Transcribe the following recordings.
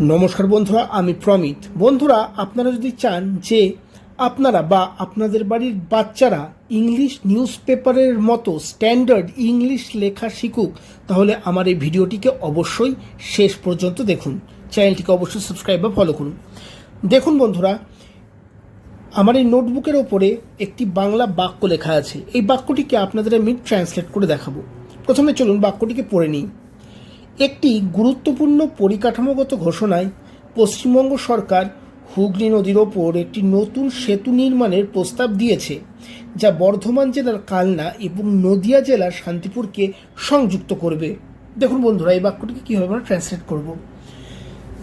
নমস্কার বন্ধুরা, আমি প্রমিত। বন্ধুরা, আপনারা যদি চান যে আপনারা বা আপনাদের বাড়ির বাচ্চারা ইংলিশ নিউজ পেপারের মতো স্ট্যান্ডার্ড ইংলিশ লেখা শিখুক, তাহলে আমার এই ভিডিওটিকে অবশ্যই শেষ পর্যন্ত দেখুন। চ্যানেলটিকে অবশ্যই সাবস্ক্রাইব বা ফলো করুন। দেখুন বন্ধুরা, আমার এই নোটবুকের ওপরে একটি বাংলা বাক্য লেখা আছে। এই বাক্যটিকে আপনাদের আমি ট্রান্সলেট করে দেখাবো। প্রথমে চলুন বাক্যটিকে পড়ে নিই। একটি গুরুত্বপূর্ণ পরিকাঠামোগত ঘোষণায় পশ্চিমবঙ্গ সরকার হুগলি নদীর ওপর একটি নতুন সেতু নির্মাণের প্রস্তাব দিয়েছে, যা বর্ধমান জেলার কালনা এবং নদিয়া জেলার শান্তিপুরকে সংযুক্ত করবে। দেখুন বন্ধুরা, এই বাক্যটিকে কীভাবে আমরা ট্রান্সলেট করব।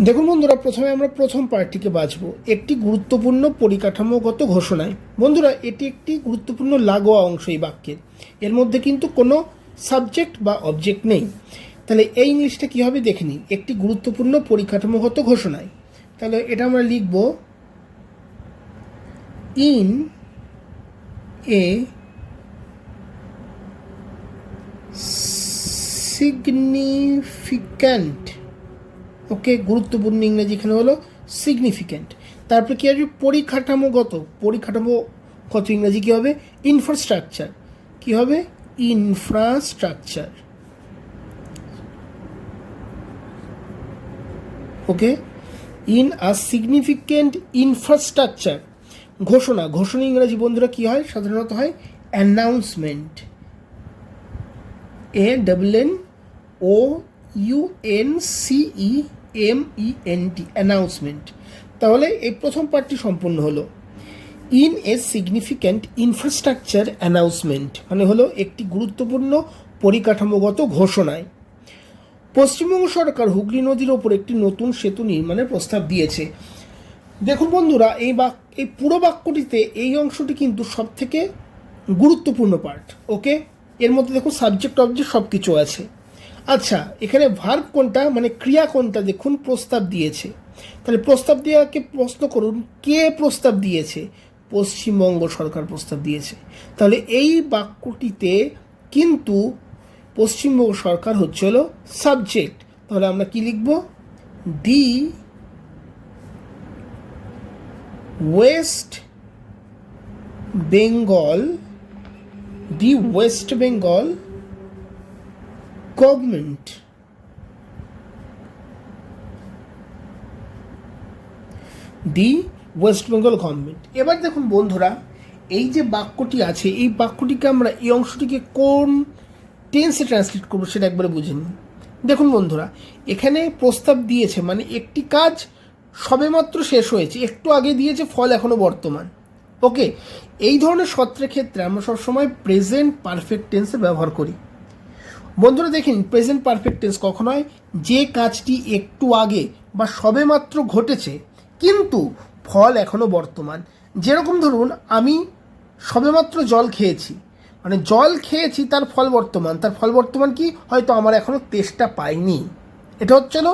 দেখুন বন্ধুরা, প্রথমে আমরা প্রথম পার্টটিকে বাছব। একটি গুরুত্বপূর্ণ পরিকাঠামোগত ঘোষণায়। বন্ধুরা, এটি একটি গুরুত্বপূর্ণ লাগোয়া অংশ এই বাক্যের। এর মধ্যে কিন্তু কোনো সাবজেক্ট বা অবজেক্ট নেই। তাহলে এই ইংলিশটা কী হবে দেখে নিন। একটি গুরুত্বপূর্ণ পরিকাঠামোগত ঘোষণায়, তাহলে এটা আমরা লিখব ইন এ সিগনিফিক্যান্ট। ওকে, গুরুত্বপূর্ণ ইংরেজি এখানে হলো সিগনিফিক্যান্ট। তারপরে কী আসবে? পরিকাঠামোগত। পরিকাঠামোগত ইংরেজি কী হবে? ইনফ্রাস্ট্রাকচার। কী হবে? Infrastructure. Okay, in a significant infrastructure. ঘোষণা। ঘোষণা ইংরাজি বন্ধুরা কী হয়? সাধারণত হয় অ্যানাউন্সমেন্ট। ANNOUNCEMENT, announcement. তাহলে এই প্রথম পার্টটি সম্পূর্ণ হলো। In a significant infrastructure announcement মানে হলো একটি গুরুত্বপূর্ণ পরিকাঠামোগত ঘোষণায় পশ্চিমবঙ্গ সরকার হুগলি নদীর ওপর একটি নতুন সেতু নির্মাণের প্রস্তাব দিয়েছে। দেখুন বন্ধুরা, এই পুরো বাক্যটিতে এই অংশটি কিন্তু সব থেকে গুরুত্বপূর্ণ পার্ট। ওকে, এর মধ্যে দেখুন সাবজেক্ট অবজেক্ট সব কিছু আছে। আচ্ছা, এখানে ভার্ব কোনটা মানে ক্রিয়া কোনটা? দেখুন প্রস্তাব দিয়েছে। তাহলে প্রস্তাব দেওয়াকে প্রশ্ন করুন, কে প্রস্তাব দিয়েছে? পশ্চিমবঙ্গ সরকার প্রস্তাব দিয়েছে। তাহলে এই বাক্যটিতে কিন্তু পশ্চিমবঙ্গ সরকার হচ্ছে হলো সাবজেক্ট। তাহলে আমরা কি লিখব? দি ওয়েস্ট বেঙ্গল গভর্নমেন্ট এবার দেখুন বন্ধুরা, এই যে বাক্যটি আছে, এই বাক্যটিকে আমরা এই অংশটিকে কোন টেন্সে ট্রান্সলেট করবো সেটা একবারে বুঝে নিন। দেখুন বন্ধুরা, এখানে প্রস্তাব দিয়েছে মানে একটি কাজ সবেমাত্র শেষ হয়েছে, একটু আগে দিয়েছে, ফল এখনো বর্তমান। ওকে, এই ধরনের সূত্রের ক্ষেত্রে আমরা সবসময় প্রেজেন্ট পারফেক্ট টেন্সে ব্যবহার করি। বন্ধুরা দেখেন, প্রেজেন্ট পারফেক্ট টেন্স কখন হয়? যে কাজটি একটু আগে বা সবেমাত্র ঘটেছে কিন্তু ফল এখনো বর্তমান। যেরকম ধরুন, আমি সবেমাত্র জল খেয়েছি, মানে জল খেয়েছি, তার ফল বর্তমান। তার ফল বর্তমান কি? হয়তো আমার এখনও তেষ্টা পাইনি। এটা হচ্ছিল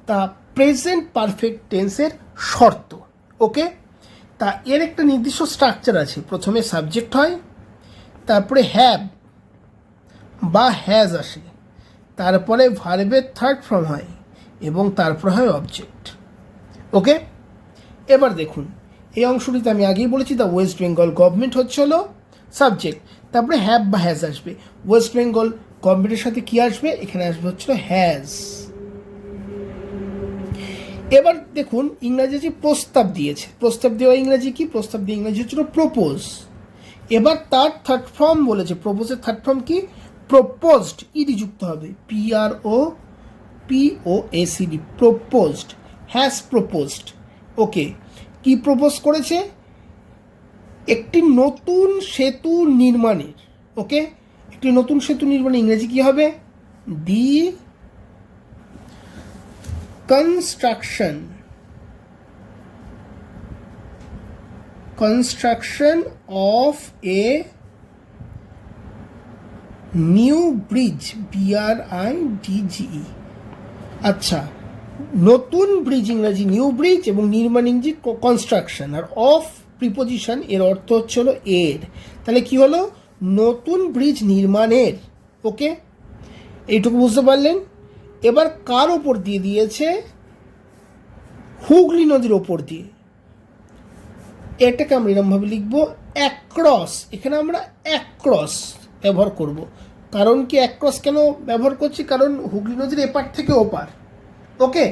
তা প্রেজেন্ট পারফেক্ট টেন্সের শর্ত। ওকে, তা এর একটা নির্দিষ্ট স্ট্রাকচার আছে। প্রথমে সাবজেক্ট হয়, তারপরে হ্যাভ বা হ্যাজ আসে, তারপরে ভার্বের থার্ড ফর্ম হয় এবং তারপর হয় অবজেক্ট। ওকে, এবার দেখুন এই অংশটিতে আমি আগেই বলেছি দ্য ওয়েস্ট বেঙ্গল গভর্নমেন্ট হচ্ছে হলো সাবজেক্ট, তারপরে হ্যাভ বা হ্যাজ আসবে। ওয়েস্ট বেঙ্গল গভর্নমেন্টের সাথে কি আসবে? এখানে আসবে হচ্ছিল হ্যাজ। এবার দেখুন ইংরাজি যে প্রস্তাব দিয়েছে, প্রস্তাব দেওয়া ইংরাজি কি? প্রস্তাব দিয়ে ইংরাজি হচ্ছিল প্রপোজ। এবার তার থার্ড ফর্ম বলেছে। প্রপোজের থার্ড ফর্ম কি? প্রপোজড। ইডি যুক্ত হবে, PROPOSED, proposed. Has proposed. Okay, কি প্রপোজ করেছে? একটি নতুন সেতু নির্মাণের। ওকে, একটি নতুন সেতু নির্মাণের ইংরেজি কি হবে? দি construction of a new bridge, BRIDGE। আচ্ছা, নতুন ব্রিজ ইংরাজি নিউ ব্রিজ এবং নির্মাণ ইংরেজি কনস্ট্রাকশন, আর অফ প্রিপোজিশন এর অর্থ হচ্ছে হলো এর। তাহলে কি হলো? নতুন ব্রিজ নির্মাণের। ওকে, এইটুকু বুঝতে পারলেন? এবার কার ওপর দিয়ে দিয়েছে? হুগলি নদীর ওপর দিয়ে, এটাকে আমরা এরকমভাবে লিখব অ্যাক্রস। এখানে আমরা অ্যাক্রস ব্যবহার করব। কারণ কি অ্যাক্রস কেন ব্যবহার করছি? কারণ হুগলি নদীর এপার থেকে ওপার, ওকে,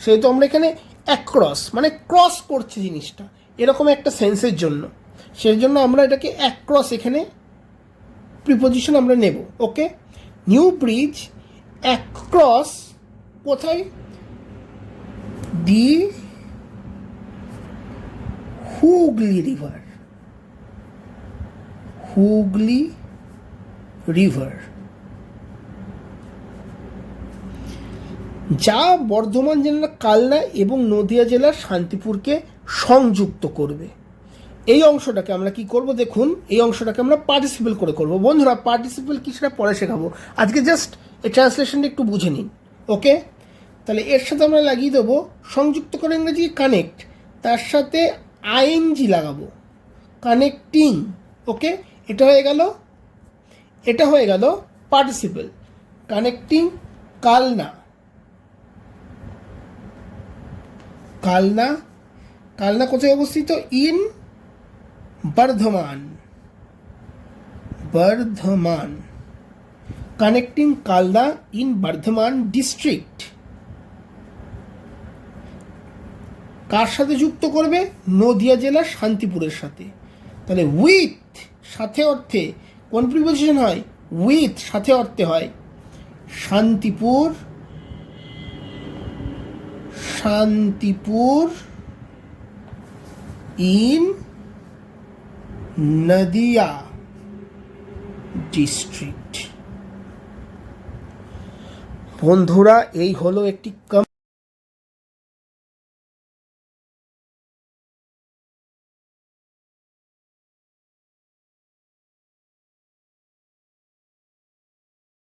সেহেতু আমরা এখানে অ্যাক্রস মানে ক্রস করছে জিনিসটা, এরকম একটা সেন্সের জন্য, সেই জন্য আমরা এটাকে অ্যাক্রস এখানে প্রিপোজিশন আমরা নেব। ওকে, নিউ ব্রিজ অ্যাক্রস কোথায়? দি হুগলি রিভার, হুগলি রিভার, যা বর্ধমান জেলার কালনা এবং নদিয়া জেলার শান্তিপুরকে সংযুক্ত করবে। এই অংশটাকে আমরা কি করব? দেখুন, এই অংশটাকে আমরা পার্টিসিপেল করে করব। বন্ধুরা, পার্টিসিপেল কি সেটা পরে শেখাবো, আজকে জাস্ট এই ট্রান্সলেশনটা একটু বুঝে নিন। ওকে, তাহলে এর সাথে আমরা লাগিয়ে দেবো সংযুক্ত করে ইংরেজি কানেক্ট, তার সাথে আইএনজি লাগাবো, কানেক্টিং। ওকে, এটা হয়ে গেল, এটা হয়ে গেল পার্টিসিপেল। কানেক্টিং কালনা, কালনা, কালনা কোথায় অবস্থিত? In Bardhaman, Bardhaman, connecting Kalna in Bardhaman district. কার সাথে যুক্ত করবে? নদিয়া জেলার শান্তিপুরের সাথে। তাহলে উইথ, সাথে অর্থে কোন প্রিপোজিশন হয়? উইথ, সাথে অর্থে হয় শান্তিপুর, শান্তিপুর ইন নদিয়া ডিস্ট্রিক্ট। বন্ধুরা, এই হলো একটি